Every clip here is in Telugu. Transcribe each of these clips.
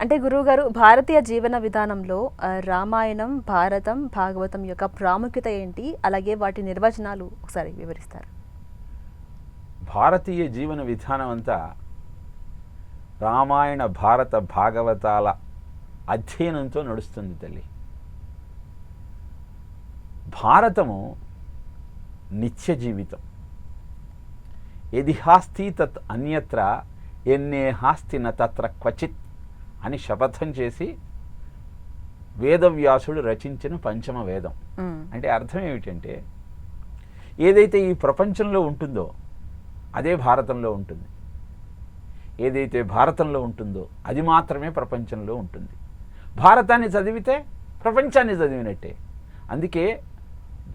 అంటే గురువుగారు భారతీయ జీవన విధానంలో రామాయణం, భారతం, భాగవతం యొక్క ప్రాముఖ్యత ఏంటి? అలాగే వాటి నిర్వచనాలు ఒకసారి వివరిస్తారు. భారతీయ జీవన విధానం అంతా రామాయణ, భారత, భాగవతాల అధ్యయనంతో నడుస్తుంది తల్లి. భారతము నిత్య జీవితం. ఎదిహాస్తి తత్ అన్యత్ర ఎన్నే హాస్తి న తత్ర క్వచిత్ అని శపథం చేసి వేదవ్యాసుడు రచించిన పంచమ వేదం. అంటే అర్థం ఏమిటంటే, ఏదైతే ఈ ప్రపంచంలో ఉంటుందో అదే భారతంలో ఉంటుంది, ఏదైతే భారతంలో ఉంటుందో అది మాత్రమే ప్రపంచంలో ఉంటుంది. భారతాన్ని చదివితే ప్రపంచాన్ని చదివినట్టే. అందుకే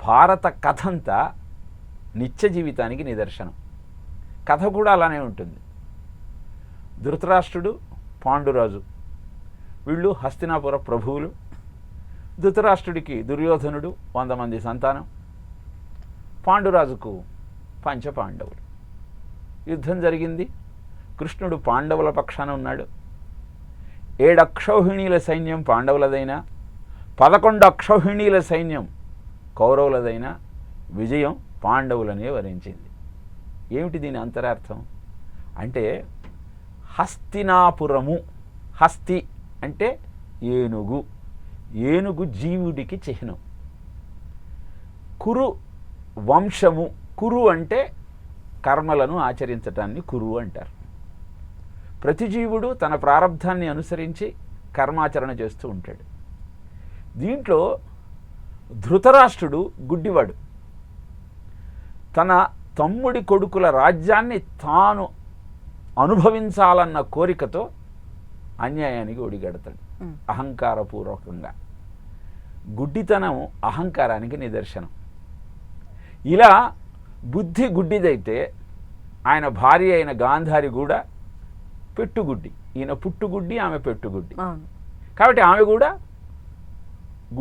భారత కథ అంతా నిత్య జీవితానికి నిదర్శనం. కథ కూడా అలానే ఉంటుంది. ధృతరాష్ట్రుడు, పాండురాజు వీళ్ళు హస్తినాపుర ప్రభువులు. ధృతరాష్ట్రుడికి దుర్యోధనుడు 100 మంది సంతానం, పాండురాజుకు పంచపాండవులు. యుద్ధం జరిగింది. కృష్ణుడు పాండవుల పక్షాన ఉన్నాడు. 7 అక్షౌహిణీల సైన్యం పాండవులదైనా, 11 అక్షౌహిణీల సైన్యం కౌరవులదైనా విజయం పాండవులనే వరించింది. ఏమిటి దీని అంతరార్థం అంటే, హస్తినాపురము, హస్తి అంటే ఏనుగు, ఏనుగు జీవుడికి చిహ్నం. కురు వంశము, కురు అంటే కర్మలను ఆచరించటాన్ని కురు అంటారు. ప్రతి జీవుడు తన ప్రారంధాన్ని అనుసరించి కర్మాచరణ చేస్తూ ఉంటాడు. దీంట్లో ధృతరాష్ట్రుడు గుడ్డివాడు. తన తమ్ముడి కొడుకుల రాజ్యాన్ని తాను అనుభవించాలన్న కోరికతో అన్యాయానికి ఒడిగడతాడు అహంకారపూర్వకంగా. గుడ్డితనం అహంకారానికి నిదర్శనం. ఇలా బుద్ధి గుడ్డిదైతే ఆయన భార్య అయిన గాంధారి కూడా పెట్టుగుడ్డి. ఈయన పుట్టుగుడ్డి, ఆమె పెట్టుగుడ్డి. కాబట్టి ఆమె కూడా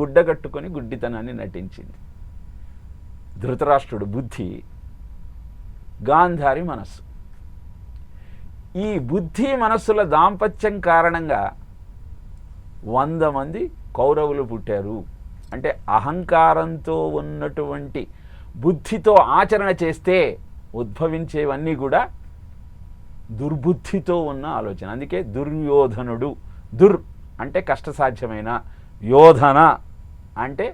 గుడ్డ కట్టుకొని గుడ్డితనాన్ని నటించింది. ధృతరాష్ట్రుడు బుద్ధి, గాంధారి మనస్సు. ఈ బుద్ధి మనస్సుల దాంపత్యం కారణంగా 100 మంది కౌరవులు పుట్టారు. అంటే అహంకారంతో ఉన్నటువంటి బుద్ధితో ఆచరణ చేస్తే ఉద్భవించేవన్నీ కూడా దుర్బుద్ధితో ఉన్న ఆలోచన. అందుకే దుర్యోధనుడు. దుర్ అంటే కష్టసాధ్యమైన, యోధన అంటే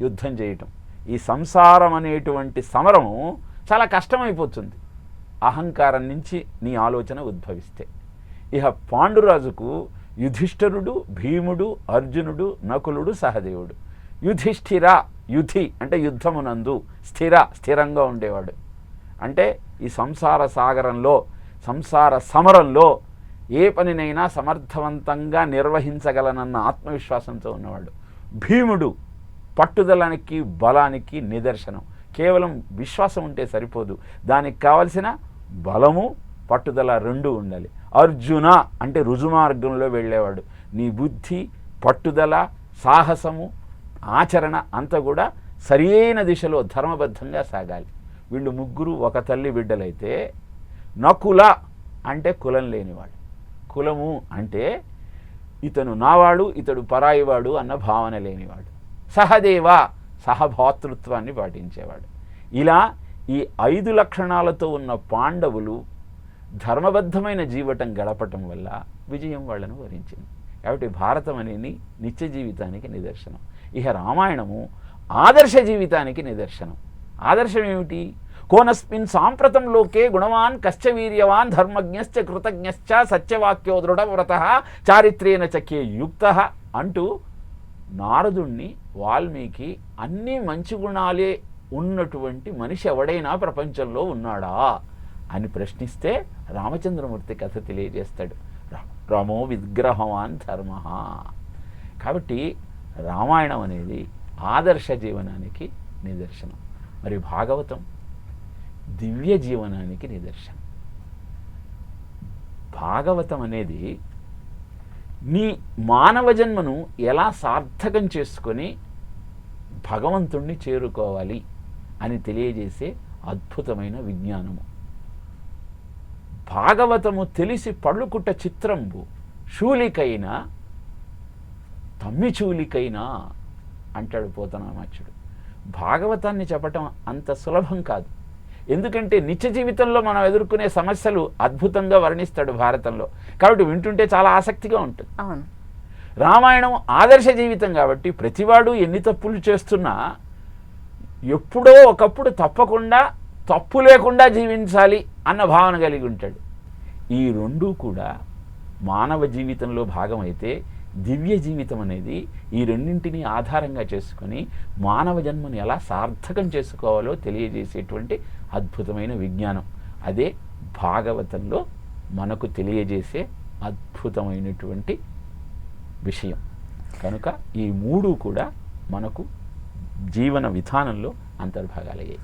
యుద్ధం చేయటం. ఈ సంసారం అనేటువంటి సమరము చాలా కష్టమైపోతుంది అహంకారం నుంచి నీ ఆలోచన ఉద్భవిస్తే. ఇహ పాండురాజుకు యుధిష్ఠిరుడు, భీముడు, అర్జునుడు, నకులుడు, సహదేవుడు. యుధిష్ఠిర, యుధి అంటే యుద్ధమునందు, స్థిర స్థిరంగా ఉండేవాడు. అంటే ఈ సంసార సాగరంలో, సంసార సమరంలో ఏ పనినైనా సమర్థవంతంగా నిర్వహించగలనన్న ఆత్మవిశ్వాసంతో ఉన్నవాడు. భీముడు పట్టుదలానికి, బలానికి నిదర్శనం. కేవలం విశ్వాసం ఉంటే సరిపోదు, దానికి కావలసిన బలము, పట్టుదల 2 ఉండాలి. అర్జున అంటే రుజుమార్గంలో వెళ్ళేవాడు. నీ బుద్ధి, పట్టుదల, సాహసము, ఆచరణ అంతా కూడా సరియైన దిశలో ధర్మబద్ధంగా సాగాలి. వీళ్ళు ముగ్గురు ఒక తల్లి బిడ్డలైతే, నకుల అంటే కులం లేనివాడు. కులము అంటే ఇతను నావాడు, ఇతడు పరాయివాడు అన్న భావన లేనివాడు. సహదేవ సహభాతృత్వాన్ని పాటించేవాడు. ఇలా ఈ 5 లక్షణాలతో ఉన్న పాండవులు ధర్మబద్ధమైన జీవితం గడపటం వల్ల విజయం వాళ్ళను వరించింది. కాబట్టి భారతం అనేది నిత్య జీవితానికి నిదర్శనం. ఇహ రామాయణము ఆదర్శ జీవితానికి నిదర్శనం. ఆదర్శం ఏమిటి? కోనస్మిన్ సాంప్రతం లోకే గుణవాన్ కశ్చ వీర్యవాన్ ధర్మజ్ఞశ్చ కృతజ్ఞశ్చ సత్యవాక్యో దృఢవ్రతః చారిత్రేణ చకే యుక్తః అంటూ నారదుణ్ణి వాల్మీకి అన్ని మంచి గుణాలే ఉన్నటువంటి మనిషి ఎవడైనా ప్రపంచంలో ఉన్నాడా అని ప్రశ్నిస్తే రామచంద్రమూర్తి కథ తెలియజేస్తాడు. రామో విగ్రహవాన్ ధర్మ. కాబట్టి రామాయణం అనేది ఆదర్శ జీవనానికి నిదర్శనం. మరి భాగవతం దివ్య జీవనానికి నిదర్శనం. భాగవతం అనేది నీ మానవ జన్మను ఎలా సార్థకం చేసుకొని భగవంతుణ్ణి చేరుకోవాలి అని తెలియజేసే అద్భుతమైన విజ్ఞానము. భాగవతము తెలిసి పళ్ళుకుట్ట చిత్రంబు శూలికైనా తమ్మిచూలికైనా అంటాడు పోతనామాచ్యుడు. భాగవతాన్ని చెప్పటం అంత సులభం కాదు. ఎందుకంటే నిత్య జీవితంలో మనం ఎదుర్కొనే సమస్యలు అద్భుతంగా వర్ణిస్తాడు భారతంలో. కాబట్టి వింటుంటే చాలా ఆసక్తిగా ఉంటుంది. అవును. రామాయణం ఆదర్శ జీవితం కాబట్టి ప్రతివాడు ఎన్ని తప్పులు చేస్తున్నా ఎప్పుడో ఒకప్పుడు తప్పకుండా తప్పు లేకుండా జీవించాలి అన్న భావన కలిగి ఉంటాడు. ఈ రెండూ కూడా మానవ జీవితంలో భాగమైతే దివ్య జీవితం అనేది ఈ రెండింటినీ ఆధారంగా చేసుకొని మానవ జన్మను ఎలా సార్థకం చేసుకోవాలో తెలియజేసేటువంటి అద్భుతమైన విజ్ఞానం. అదే భాగవతంలో మనకు తెలియజేసే అద్భుతమైనటువంటి విషయం. కనుక ఈ మూడు కూడా మనకు జీవన విధానంలో అంతర్భాగాలయ్యాయి.